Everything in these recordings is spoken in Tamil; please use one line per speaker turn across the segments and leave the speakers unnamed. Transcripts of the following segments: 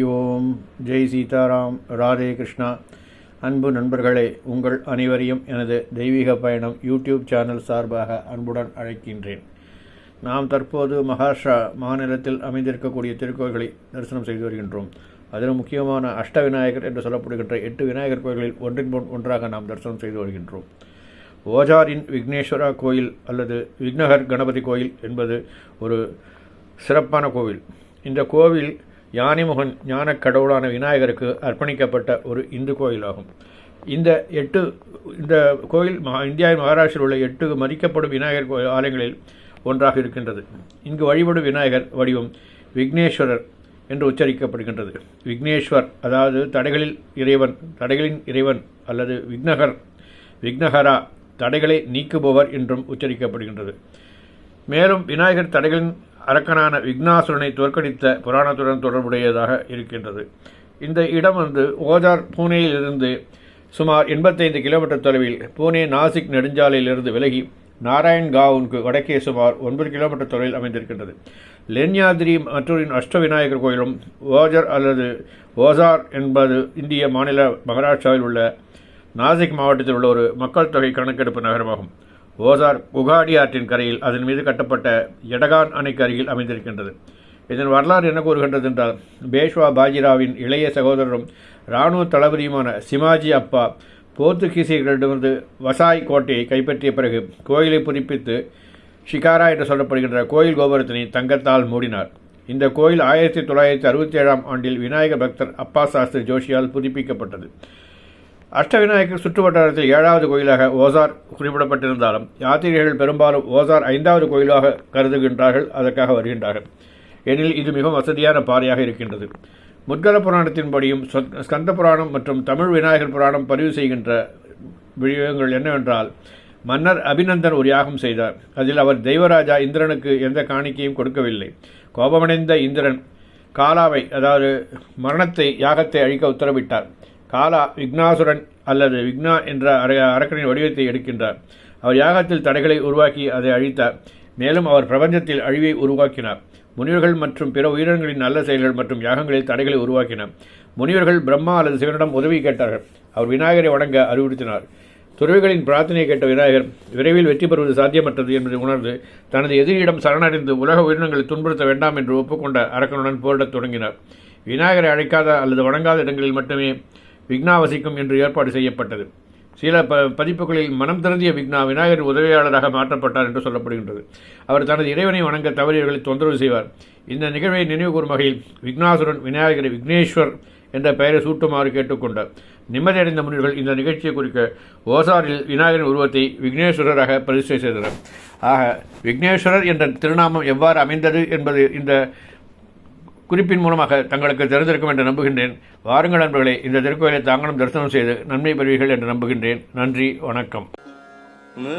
ஓம் ஜெய் சீதாராம். ராதே கிருஷ்ணா. அன்பு நண்பர்களே, உங்கள் அனைவரையும் எனது தெய்வீக பயணம் யூடியூப் சேனல் சார்பாக அன்புடன் அழைக்கின்றேன். நாம் தற்போது மகாராஷ்டிரா மாநிலத்தில் அமைந்திருக்கக்கூடிய திருக்கோயில்களை தரிசனம் செய்து வருகின்றோம். அதில் முக்கியமான அஷ்ட விநாயகர் என்று சொல்லப்படுகின்ற 8 விநாயகர் கோயில்களில் ஒன்றின் முன் ஒன்றாக நாம் தரிசனம் செய்து வருகின்றோம். ஓஜாரின் விக்னேஸ்வரா கோயில் அல்லது விக்னகர் கணபதி கோயில் என்பது ஒரு சிறப்பான கோவில். இந்த கோவில் யானைமுகன் ஞான கடவுளான விநாயகருக்கு அர்ப்பணிக்கப்பட்ட ஒரு இந்து கோயிலாகும். இந்த கோயில் இந்தியாவின் மகாராஷ்டிராவில் உள்ள 8 மதிக்கப்படும் விநாயகர் ஆலயங்களில் ஒன்றாக இருக்கின்றது. இங்கு வழிபடும் விநாயகர் வடிவம் விக்னேஸ்வரர் என்று உச்சரிக்கப்படுகின்றது. விக்னேஸ்வர் அதாவது தடைகளின் இறைவன் அல்லது விக்னகரா தடைகளை நீக்குபவர் என்றும் உச்சரிக்கப்படுகின்றது. மேலும் விநாயகர் தடைகளின் அரக்கனான விக்னாசுரனை தோற்கடித்த புராணத்துடன் தொடர்புடையதாக இருக்கின்றது. இந்த இடம் ஓஜார் பூனேயிலிருந்து சுமார் 85 கிலோமீட்டர் தொலைவில் பூனே நாசிக் நெடுஞ்சாலையிலிருந்து விலகி நாராயண்காவுக்கு வடக்கே சுமார் 9 கிலோமீட்டர் தொலைவில் அமைந்திருக்கின்றது. லென்யாதிரி மற்றொரு அஷ்ட விநாயகர் கோயிலும் ஓசார் என்பது இந்திய மாநில மகாராஷ்டிராவில் உள்ள நாசிக் மாவட்டத்தில் உள்ள ஒரு மக்கள் தொகை கணக்கெடுப்பு நகரமாகும். ஓசார் குகாடி ஆற்றின் கரையில் அதன் மீது கட்டப்பட்ட எடகான் அணைக்கு அருகில் அமைந்திருக்கின்றது. இதன் வரலாறு என்ன கூறுகின்றது என்றால், பேஷ்வா பாஜிராவின் இளைய சகோதரரும் இராணுவ தளபதியுமான சிமாஜி அப்பா போர்த்துகீசியர்களிடமிருந்து வசாய் கோட்டையை கைப்பற்றிய பிறகு கோயிலை புதுப்பித்து ஷிகாரா என்று சொல்லப்படுகின்ற கோயில் கோபுரத்தினை தங்கத்தால் மூடினார். இந்த கோயில் 1967ஆம் ஆண்டில் விநாயகர் பக்தர் அப்பா சாஸ்திரி ஜோஷியால் புதுப்பிக்கப்பட்டது. அஷ்டவிநாயகர் சுற்று வட்டாரத்தில் 7வது கோயிலாக ஓசார் குறிப்பிடப்பட்டிருந்தாலும் யாத்திரிகர்கள் பெரும்பாலும் ஓசார் 5வது கோயிலாக கருதுகின்றார்கள், அதற்காக வருகின்றார்கள். எனில் இது மிகவும் வசதியான பாறையாக இருக்கின்றது. முத்கல புராணத்தின்படியும் ஸ்கந்த புராணம் மற்றும் தமிழ் விநாயகர் புராணம் பதிவு செய்கின்ற விஷயங்கள் என்னவென்றால், மன்னர் அபிநந்தன் ஒரு யாகம் செய்தார். அதில் அவர் தெய்வராஜா இந்திரனுக்கு எந்த காணிக்கையும் கொடுக்கவில்லை. கோபமடைந்த இந்திரன் காலாவை அதாவது மரணத்தை யாகத்தை அழிக்க உத்தரவிட்டார். காலா விக்னாசுரன் அல்லது விக்னா என்ற அரக்கனின் வடிவத்தை எடுக்கின்றார். அவர் யாகத்தில் தடைகளை உருவாக்கி அதை அழித்தார். மேலும் அவர் பிரபஞ்சத்தில் அழிவை உருவாக்கினார். முனிவர்கள் மற்றும் பிற உயிரினங்களின் நல்ல செயல்கள் மற்றும் யாகங்களில் தடைகளை உருவாக்கினார். முனிவர்கள் பிரம்மா அல்லது சிவனிடம் உதவி கேட்டார்கள். அவர் விநாயகரை வணங்க அறிவுறுத்தினார். துறவிகளின் பிரார்த்தனையை கேட்ட விநாயகர் விரைவில் வெற்றி பெறுவது சாத்தியமற்றது என்பதை உணர்ந்து தனது எதிரியிடம் சரணடைந்து உலக உயிரினங்களை துன்புறுத்த வேண்டாம் என்று ஒப்புக்கொண்ட அரக்கனுடன் போரிடத் தொடங்கினார். விநாயகரை அழைக்காத அல்லது வணங்காத இடங்களில் மட்டுமே விக்னா வசிக்கும் என்று ஏற்பாடு செய்யப்பட்டது. சில பதிப்புகளில் மனம் திறந்திய விக்னா விநாயகர் உதவியாளராக மாற்றப்பட்டார் என்று சொல்லப்படுகின்றது. அவர் தனது இறைவனை வணங்க தவறியவர்களை தொந்தரவு செய்வார். இந்த நிகழ்வை நினைவு கூறும் வகையில் விக்னாசுரன் விநாயகரை விக்னேஸ்வர் என்ற பெயரை சூட்டுமாறு கேட்டுக்கொண்டார். நிம்மதியடைந்த முனிவர்கள் இந்த நிகழ்ச்சியை குறிக்க ஓசாரில் விநாயகரின் உருவத்தை விக்னேஸ்வரராக பிரதிஷ்டை செய்தனர். ஆக விக்னேஸ்வரர் என்ற திருநாமம் எவ்வாறு அமைந்தது என்பது இந்த குறிப்பின் மூலமாக தங்களுக்கு தெரிந்திருக்கும் என்று நம்புகின்றேன். வாருங்கள் நண்பர்களே, இந்த திருக்கோயிலை தாங்களும் தரிசனம் செய்து நன்மை பெறுவீர்கள் என்று நம்புகின்றேன். நன்றி, வணக்கம்.
re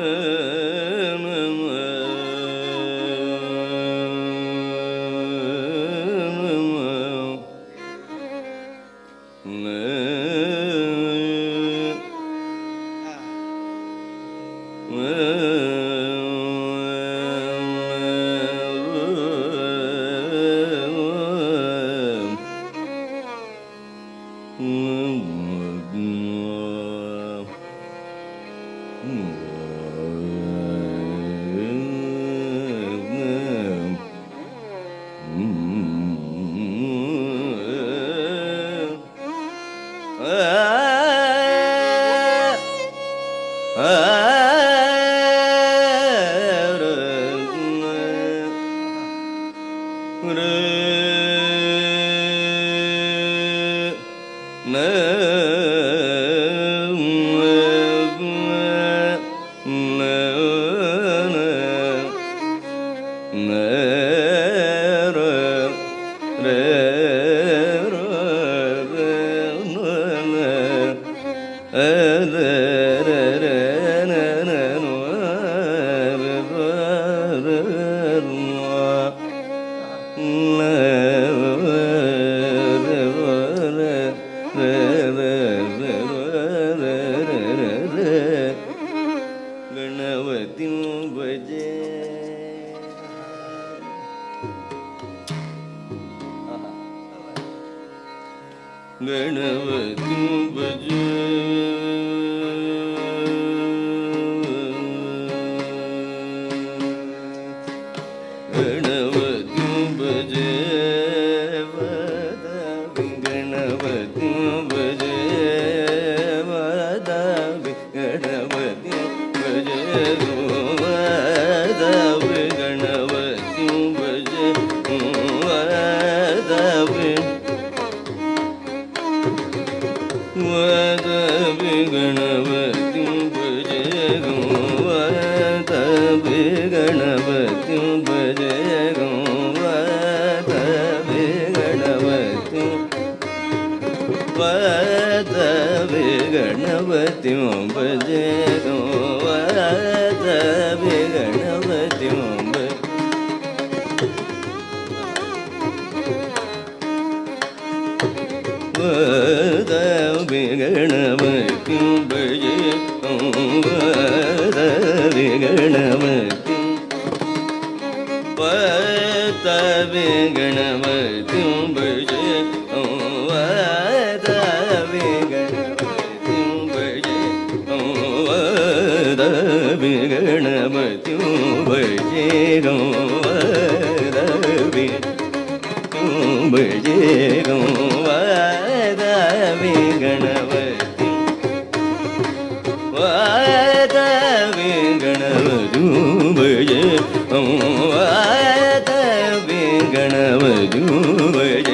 गणपति बजे गणपति बजे गणपति बजे गणपति बजे गणपति बजे गणपति बजे गणपति बजे गणपति बजे गणपति गणपति बजे गणपति बजे गणपति बजे बजे गणपति बजे गणपति बजे गणपति बजे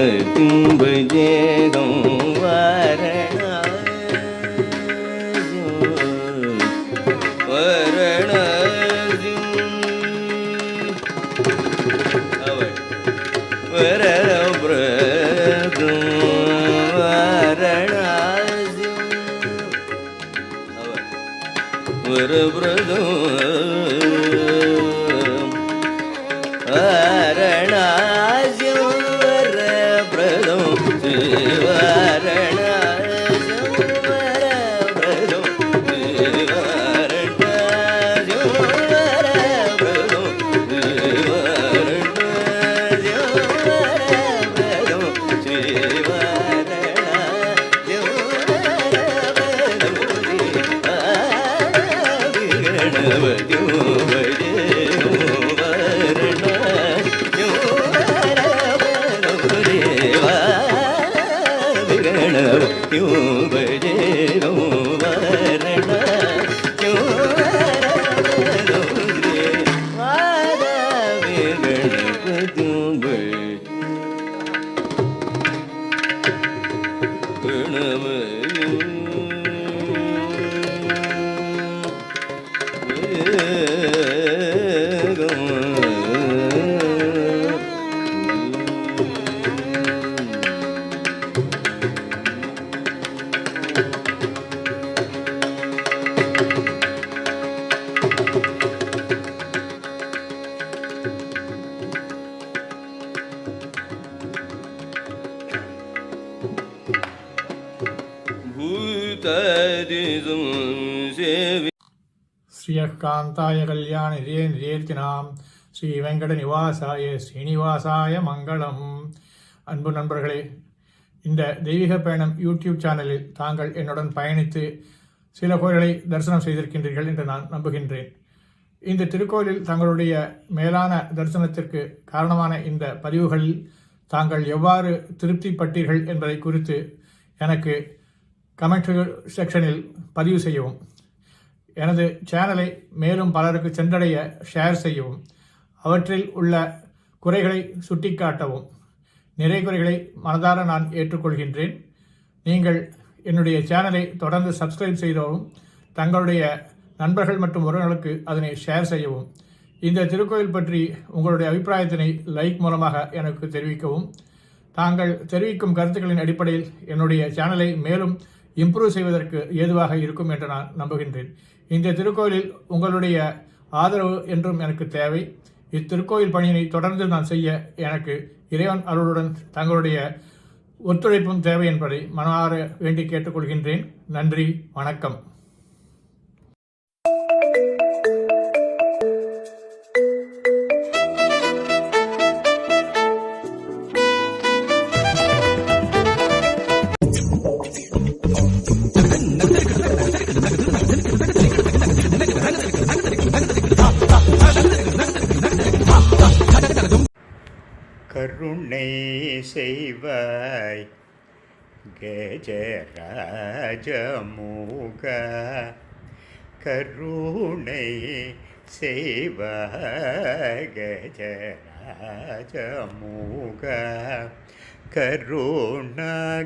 गणपति बजे गणपति बजे
ஸ்ரீயக்காந்தாய கல்யாண நிரேர்த்தினாம் ஸ்ரீ வெங்கட நிவாசாய ஸ்ரீனிவாசாய மங்களம். அன்பு நண்பர்களே, இந்த தெய்வீக பயணம் யூடியூப் சேனலில் தாங்கள் என்னுடன் பயணித்து சில கோயில்களை தரிசனம் செய்திருக்கின்றீர்கள் என்று நான் நம்புகின்றேன். இந்த திருக்கோயிலில் தங்களுடைய மேலான தரிசனத்திற்கு காரணமான இந்த பதிவுகளில் தாங்கள் எவ்வாறு திருப்திப்பட்டீர்கள் என்பதை குறித்து எனக்கு கமெண்ட் செக்ஷனில் பதிவு செய்யவும், எனது சேனலை மேலும் பலருக்கு சென்றடைய ஷேர் செய்யவும், அவற்றில் உள்ள குறைகளை சுட்டிக்காட்டவும். நிறை குறைகளை மனதார நான் ஏற்றுக்கொள்கின்றேன். நீங்கள் என்னுடைய சேனலை தொடர்ந்து சப்ஸ்கிரைப் செய்தவும், தங்களுடைய நண்பர்கள் மற்றும் உறவினர்களுக்கு அதனை ஷேர் செய்யவும். இந்த திருக்கோயில் பற்றி உங்களுடைய அபிப்பிராயத்தினை லைக் மூலமாக எனக்கு தெரிவிக்கவும். தாங்கள் தெரிவிக்கும் கருத்துக்களின் அடிப்படையில் என்னுடைய சேனலை மேலும் இம்ப்ரூவ் செய்வதற்கு ஏதுவாக இருக்கும் என்று நான் நம்புகின்றேன். இந்த திருக்கோயிலில் உங்களுடைய ஆதரவு என்றும் எனக்கு தேவை. இத்திருக்கோயில் பணியினை தொடர்ந்து நான் செய்ய எனக்கு இறைவன் அருளுடன் தங்களுடைய ஒத்துழைப்பும் தேவை என்பதை மனமாற வேண்டி கேட்டுக்கொள்கின்றேன். நன்றி, வணக்கம்.
கருணை செய்வாய் கஜராஜமுக, கருணை செய்வாய் கஜராஜமுக, கருணாகரனே